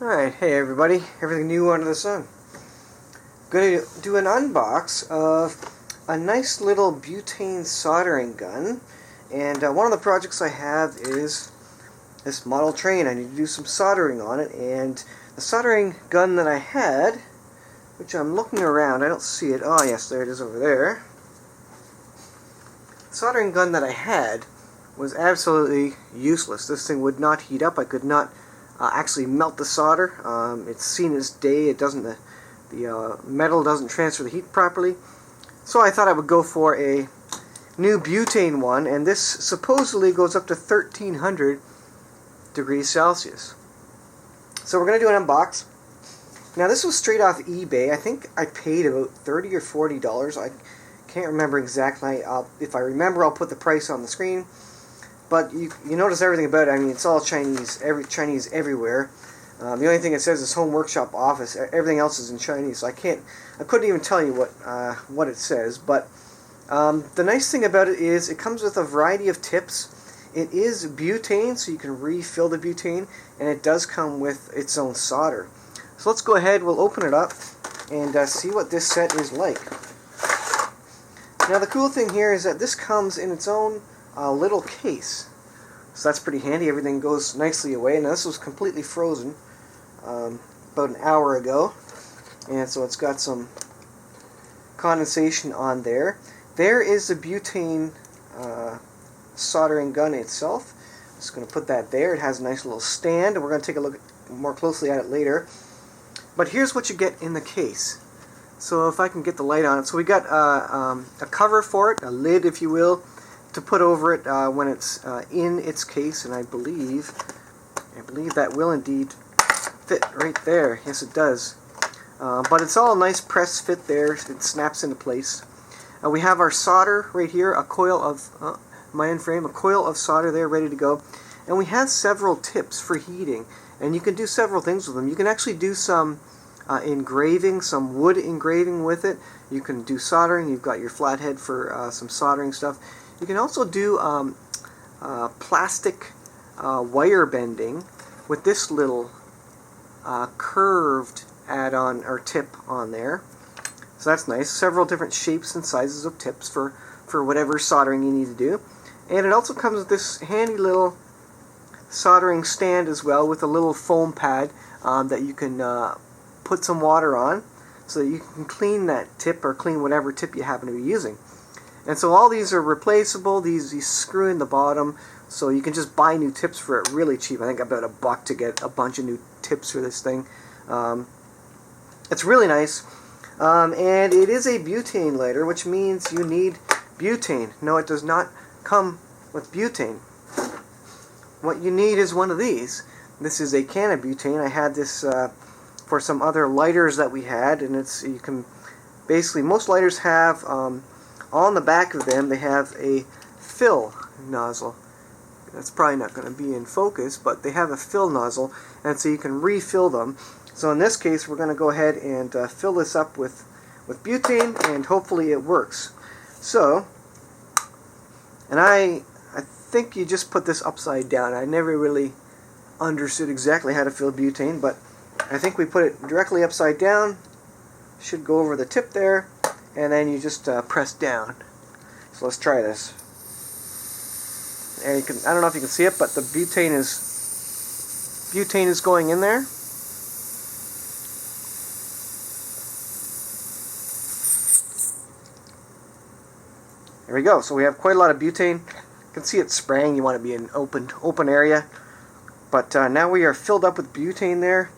Alright, hey everybody, everything new under the sun. Going to do an unbox of a nice little butane soldering gun. And one of the projects I have is this model train. I need to do some soldering on it, and the soldering gun that I had, which I'm looking around, I don't see it. Oh yes, there it is over there. The soldering gun that I had was absolutely useless. This thing would not heat up. I could not actually melt the solder. It's seen as day. It doesn't. The metal doesn't transfer the heat properly. So I thought I would go for a new butane one, and this supposedly goes up to 1300 degrees Celsius. So we're going to do an unbox. Now this was straight off eBay. I think I paid about $30 or $40. I can't remember exactly. If I remember, I'll put the price on the screen. But you notice everything about it. I mean, it's all Chinese. Chinese everywhere. The only thing it says is Home Workshop Office. Everything else is in Chinese. So I couldn't even tell you what it says. But the nice thing about it is it comes with a variety of tips. It is butane, so you can refill the butane, and it does come with its own solder. So let's go ahead. We'll open it up and see what this set is like. Now the cool thing here is that this comes in its own little case, so that's pretty handy. Everything goes nicely away. Now this was completely frozen about an hour ago, and so it's got some condensation on there. There is the butane soldering gun itself. I'm just going to put that there. It has a nice little stand, and we're going to take a look more closely at it later. But here's what you get in the case. So if I can get the light on it, so we got a cover for it, a lid if you will, to put over it when it's in its case, and I believe that will indeed fit right there. Yes, it does. But it's all a nice press fit there. It snaps into place. We have our solder right here, a coil of my end frame, a coil of solder there ready to go, and we have several tips for heating, and you can do several things with them. You can actually do some engraving, some wood engraving with it. You can do soldering. You've got your flathead for some soldering stuff. You can also do plastic wire bending with this little curved add-on or tip on there. So that's nice. Several different shapes and sizes of tips for whatever soldering you need to do. And it also comes with this handy little soldering stand as well, with a little foam pad that you can put some water on so that you can clean that tip or clean whatever tip you happen to be using. And so all these are replaceable. These screw in the bottom, so you can just buy new tips for it really cheap. I think about $1 to get a bunch of new tips for this thing. It's really nice. And it is a butane lighter, which means you need butane. No, it does not come with butane. What you need is one of these. This is a can of butane. I had this for some other lighters that we had, and you can basically, most lighters have on the back of them, they have a fill nozzle. That's probably not going to be in focus, but they have a fill nozzle, and so you can refill them. So in this case, we're going to go ahead and fill this up with butane, and hopefully it works. So, and I think you just put this upside down. I never really understood exactly how to fill butane, but I think we put it directly upside down. Should go over the tip there, and then you just press down. So let's try this. And you can, I don't know if you can see it, but the butane is going in there. There we go. So we have quite a lot of butane. You can see it spraying. You want to be in an open area. But now we are filled up with butane there.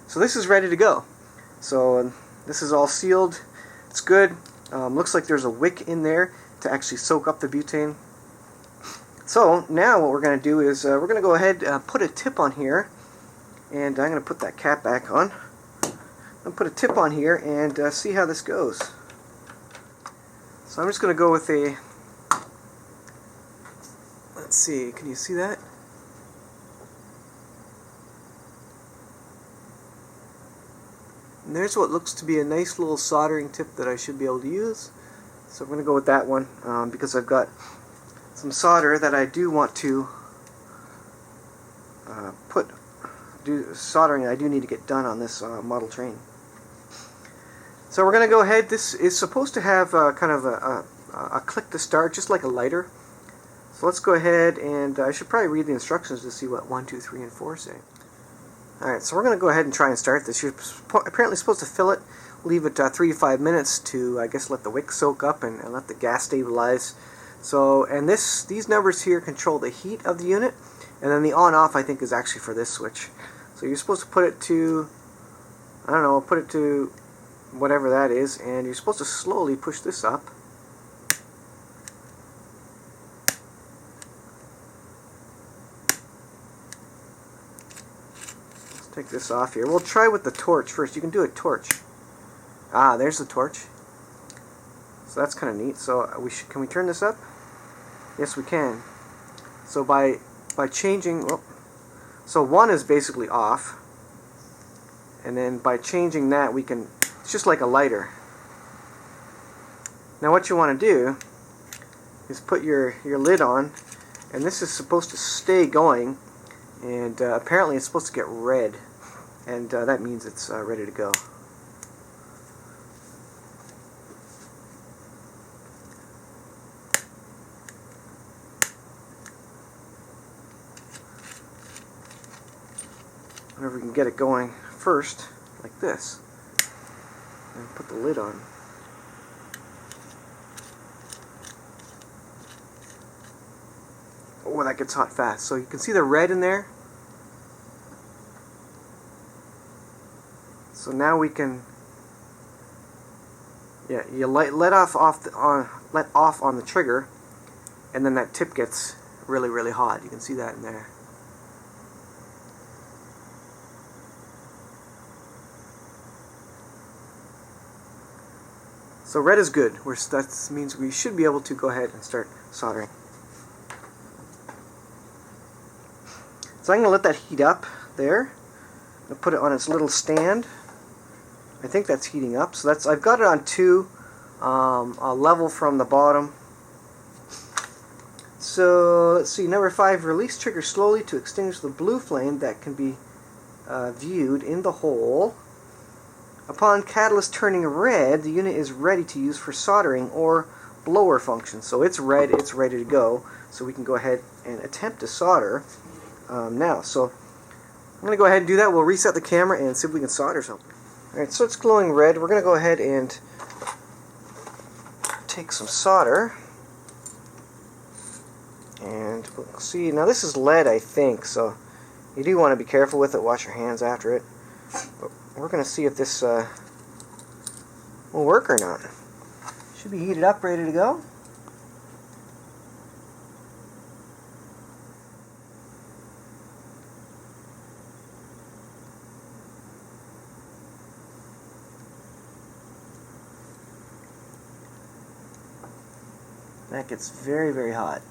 So this is ready to go. So this is all sealed. It's good. Looks like there's a wick in there to actually soak up the butane. So now what we're going to do is we're going to go ahead and put a tip on here. And I'm going to put that cap back on. I'll put a tip on here and see how this goes. So I'm just going to go with a, let's see, can you see that? And there's what looks to be a nice little soldering tip that I should be able to use. So I'm going to go with that one because I've got some solder that I do want to soldering I do need to get done on this model train. So we're going to go ahead. This is supposed to have kind of a click to start, just like a lighter. So let's go ahead, and I should probably read the instructions to see what 1, 2, 3, and 4 say. Alright, so we're going to go ahead and try and start this. You're apparently supposed to fill it, leave it 3 to 5 minutes to, I guess, let the wick soak up and let the gas stabilize. So, and these numbers here control the heat of the unit, and then the on-off, I think, is actually for this switch. So you're supposed to put it to, I don't know, put it to whatever that is, and you're supposed to slowly push this up. Let's take this off here. We'll try with the torch first. You can do a torch. Ah, there's the torch. So that's kind of neat. So can we turn this up? Yes, we can. So by changing, so 1 is basically off, and then by changing that we can, it's just like a lighter. Now what you want to do is put your lid on, and this is supposed to stay going, and apparently it's supposed to get red, and that means it's ready to go. Whenever we can get it going first, like this, and put the lid on. Oh, that gets hot fast. So you can see the red in there. So now we can, yeah, you let off on the trigger, and then that tip gets really, really hot. You can see that in there. So red is good. That means we should be able to go ahead and start soldering. So I'm going to let that heat up there. I'm going to put it on its little stand. I think that's heating up. So I've got it on 2, a level from the bottom. So let's see, number 5, release trigger slowly to extinguish the blue flame that can be viewed in the hole. Upon catalyst turning red, the unit is ready to use for soldering or blower function. So it's red, it's ready to go. So we can go ahead and attempt to solder now. So I'm going to go ahead and do that. We'll reset the camera and see if we can solder something. Alright, so it's glowing red. We're going to go ahead and take some solder. And we'll see. Now this is lead, I think, so you do want to be careful with it. Wash your hands after it. But we're going to see if this will work or not. Should be heated up, ready to go. That gets very, very hot.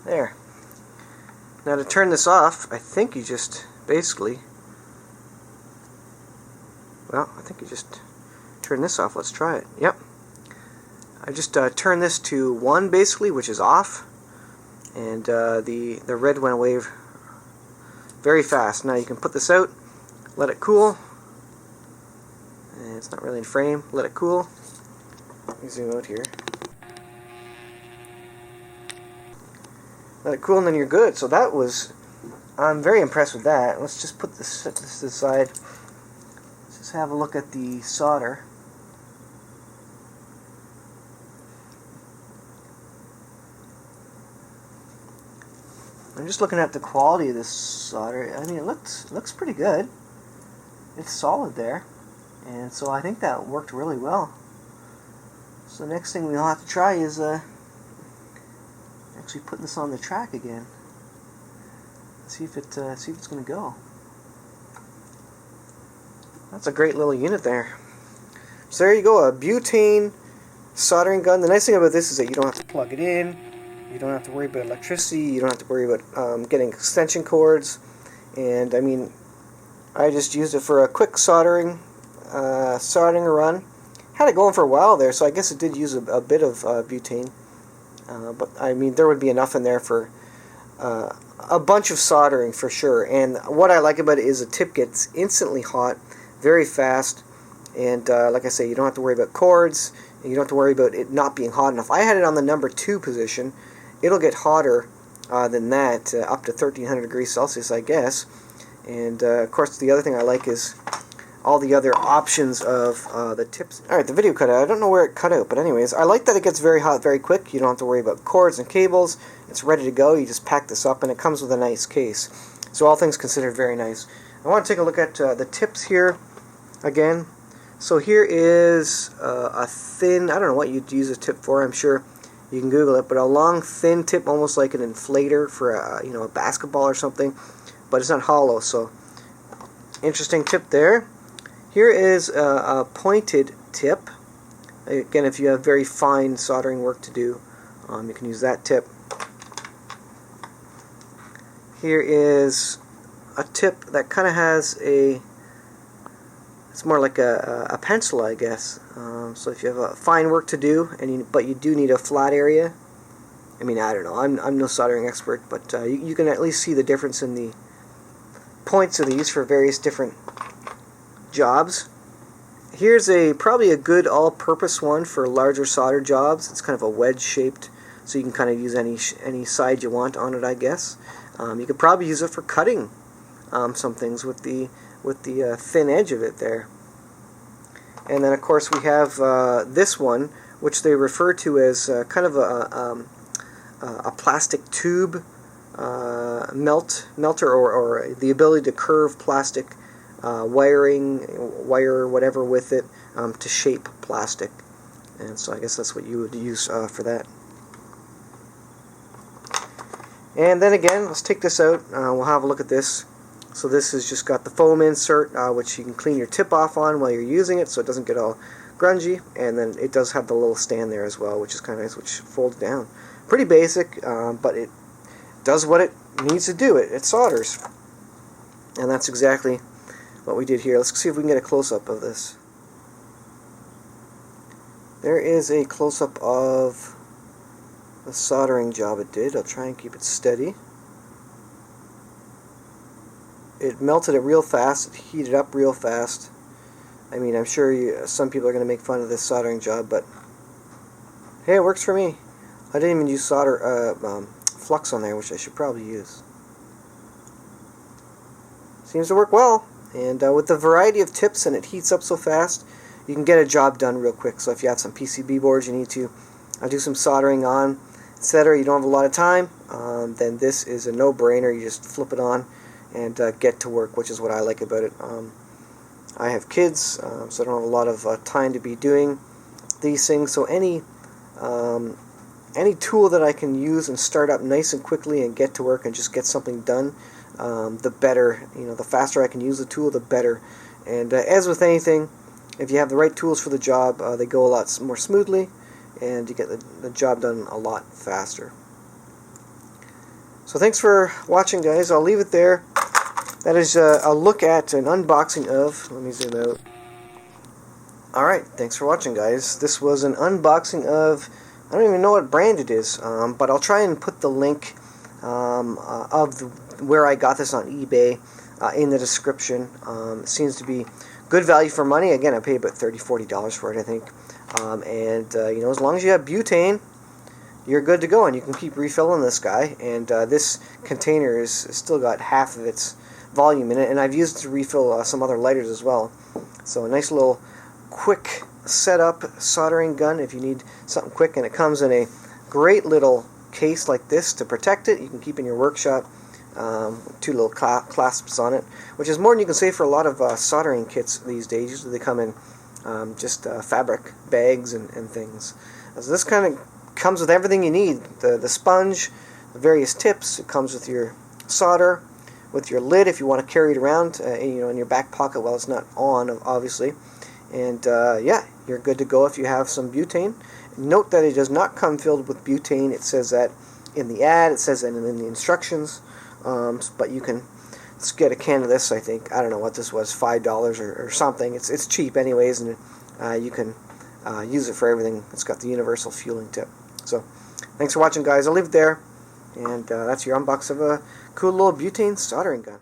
There. Now to turn this off, I think you just basically, well, I think you just turn this off. Let's try it. Yep. I just turn this to 1 basically, which is off, and the red went away very fast. Now you can put this out, let it cool, and it's not really in frame. Let it cool. Let me zoom out here. Let it cool, and then you're good. So that was, I'm very impressed with that. Let's just put this, set this to the side. Let's just have a look at the solder. I'm just looking at the quality of this solder. I mean, it looks pretty good. It's solid there, and so I think that worked really well. So the next thing we'll have to try is actually putting this on the track again. See if it's going to go. That's a great little unit there. So there you go, a butane soldering gun. The nice thing about this is that you don't have to plug it in. You don't have to worry about electricity. You don't have to worry about getting extension cords. And I mean, I just used it for a quick soldering run. Had it going for a while there, so I guess it did use a bit of butane. But I mean, there would be enough in there for a bunch of soldering for sure. And what I like about it is the tip gets instantly hot, very fast. And like I say, you don't have to worry about cords. And you don't have to worry about it not being hot enough. I had it on the number 2 position. It'll get hotter than that, up to 1300 degrees Celsius, I guess. And of course, the other thing I like is all the other options of the tips. Alright, the video cut out. I don't know where it cut out, but anyways, I like that it gets very hot very quick. You don't have to worry about cords and cables. It's ready to go. You just pack this up, and it comes with a nice case. So all things considered, very nice. I want to take a look at the tips here again. So here is a thin, I don't know what you'd use a tip for, I'm sure you can Google it, but a long, thin tip, almost like an inflator for a basketball or something, but it's not hollow, so interesting tip there. Here is a pointed tip. Again, if you have very fine soldering work to do, you can use that tip. Here is a tip that kind of has it's more like a pencil, I guess. So if you have a fine work to do, but you do need a flat area, I mean, I don't know, I'm no soldering expert, but you can at least see the difference in the points of these for various different jobs. Here's probably a good all-purpose one for larger solder jobs. It's kind of a wedge-shaped, so you can kind of use any side you want on it, I guess. You could probably use it for cutting some things with the thin edge of it there. And then of course we have this one, which they refer to as kind of a plastic tube melter, or the ability to curve plastic wire, whatever with it, to shape plastic. And so I guess that's what you would use for that. And then again, let's take this out. We'll have a look at this. So this has just got the foam insert, which you can clean your tip off on while you're using it, so it doesn't get all grungy. And then it does have the little stand there as well, which is kind of nice, which folds down. Pretty basic, but it does what it needs to do. It solders. And that's exactly what we did here. Let's see if we can get a close-up of this. There is a close-up of the soldering job it did. I'll try and keep it steady. It melted it real fast. It heated up real fast. I mean, I'm sure some people are going to make fun of this soldering job, but hey, it works for me. I didn't even use flux on there, which I should probably use. Seems to work well. And with the variety of tips, and it heats up so fast, you can get a job done real quick. So if you have some PCB boards you need to do some soldering on, etc., you don't have a lot of time, then this is a no-brainer. You just flip it on and get to work, which is what I like about it. I have kids, so I don't have a lot of time to be doing these things. So any tool that I can use and start up nice and quickly and get to work and just get something done, the better. The faster I can use the tool, the better. And as with anything, if you have the right tools for the job, they go a lot more smoothly, and you get the job done a lot faster. So thanks for watching, guys. I'll leave it there. That is a look at an unboxing of, let me zoom out. Alright, thanks for watching, guys. This was an unboxing of, I don't even know what brand it is, but I'll try and put the link where I got this on eBay in the description. It seems to be good value for money. Again, I paid about $30–40 for it, I think. As long as you have butane, you're good to go, and you can keep refilling this guy. And this container is still got half of its volume in it, and I've used it to refill some other lighters as well. So a nice little quick setup soldering gun if you need something quick, and it comes in a great little case like this to protect it. You can keep in your workshop, 2 little clasps on it, which is more than you can say for a lot of soldering kits these days. Usually they come in just fabric bags and things. So this kind of comes with everything you need. The sponge, the various tips. It comes with your solder, with your lid if you want to carry it around, in your back pocket while it's not on, obviously. And yeah, you're good to go if you have some butane. Note that it does not come filled with butane. It says that in the ad. It says that in the instructions. But you can get a can of this. I think, I don't know what this was, $5 or something. It's cheap anyways, and you can use it for everything. It's got the universal fueling tip. So thanks for watching, guys. I'll leave it there, and that's your unbox of a cool little butane soldering gun.